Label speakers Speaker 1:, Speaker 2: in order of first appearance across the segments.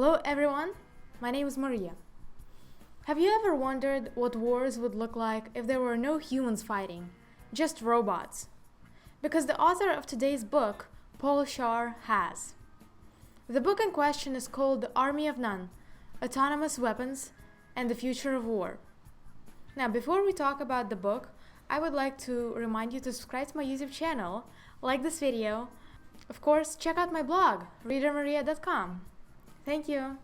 Speaker 1: Hello everyone, my name is Maria. Have you ever wondered what wars would look like if there were no humans fighting, just robots? Because the author of today's book, Paul Scharre, has. The book in question is called The Army of None, Autonomous Weapons and the Future of War. Now, before we talk about the book, I would like to remind you to subscribe to my YouTube channel, like this video, of course, check out my blog, readermaria.com. Thank you.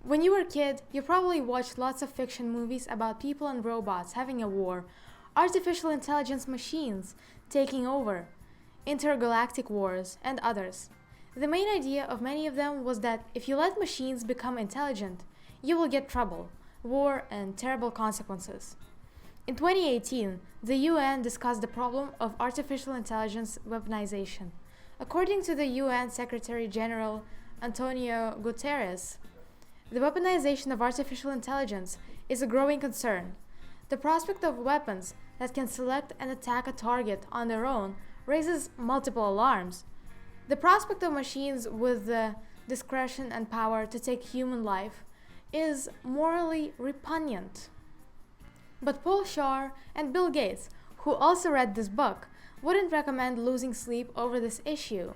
Speaker 1: When you were a kid, you probably watched lots of fiction movies about people and robots having a war, artificial intelligence machines taking over, intergalactic wars, and others. The main idea of many of them was that if you let machines become intelligent, you will get trouble, war, and terrible consequences. In 2018, the UN discussed the problem of artificial intelligence weaponization. According to the UN Secretary General Antonio Guterres, the weaponization of artificial intelligence is a growing concern. The prospect of weapons that can select and attack a target on their own raises multiple alarms. The prospect of machines with the discretion and power to take human life is morally repugnant. But Paul Scharre and Bill Gates, who also read this book, wouldn't recommend losing sleep over this issue.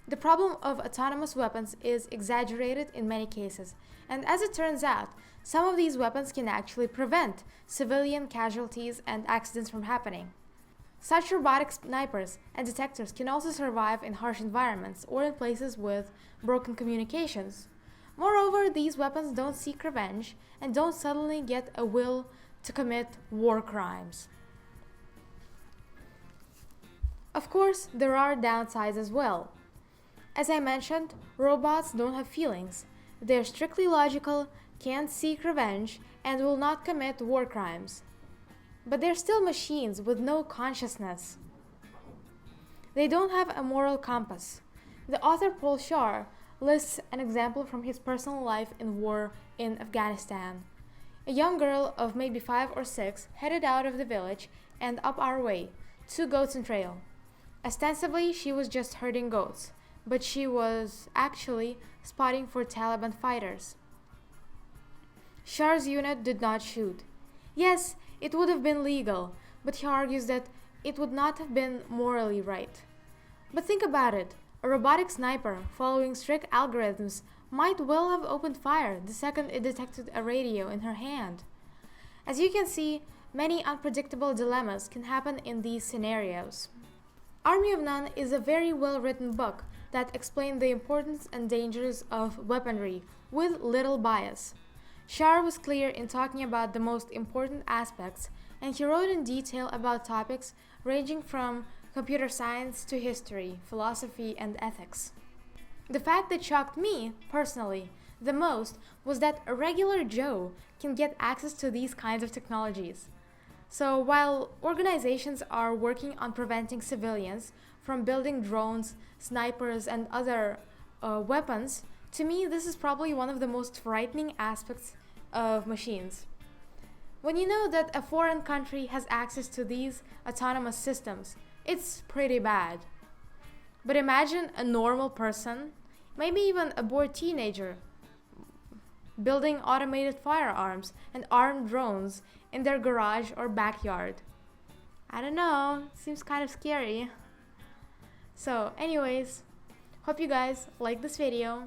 Speaker 1: The problem of autonomous weapons is exaggerated in many cases, and as it turns out, some of these weapons can actually prevent civilian casualties and accidents from happening. Such robotic snipers and detectors can also survive in harsh environments or in places with broken communications. Moreover, these weapons don't seek revenge and don't suddenly get a will to commit war crimes. Of course, there are downsides as well. As I mentioned, robots don't have feelings. They're strictly logical, can't seek revenge, and will not commit war crimes. But they're still machines with no consciousness. They don't have a moral compass. The author Paul Scharre lists an example from his personal life in war in Afghanistan. A young girl of maybe 5 or 6 headed out of the village and up our way, 2 goats in trail. Ostensibly, she was just herding goats, but she was actually spotting for Taliban fighters. Scharre's unit did not shoot. Yes, it would have been legal, but he argues that it would not have been morally right. But think about it. A robotic sniper, following strict algorithms, might well have opened fire the second it detected a radio in her hand. As you can see, many unpredictable dilemmas can happen in these scenarios. Army of None is a very well-written book that explains the importance and dangers of weaponry with little bias. Scharre was clear in talking about the most important aspects, and he wrote in detail about topics ranging from computer science to history, philosophy, and ethics. The fact that shocked me, personally, the most was that a regular Joe can get access to these kinds of technologies. So while organizations are working on preventing civilians from building drones, snipers, and other weapons, to me this is probably one of the most frightening aspects of machines. When you know that a foreign country has access to these autonomous systems, it's pretty bad. But imagine a normal person, maybe even a bored teenager, building automated firearms and armed drones in their garage or backyard. I don't know, seems kind of scary. So anyways, hope you guys like this video.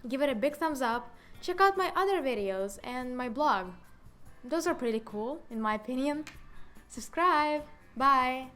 Speaker 1: Give it a big thumbs up. Check out my other videos and my blog. Those are pretty cool, in my opinion. Subscribe. Bye.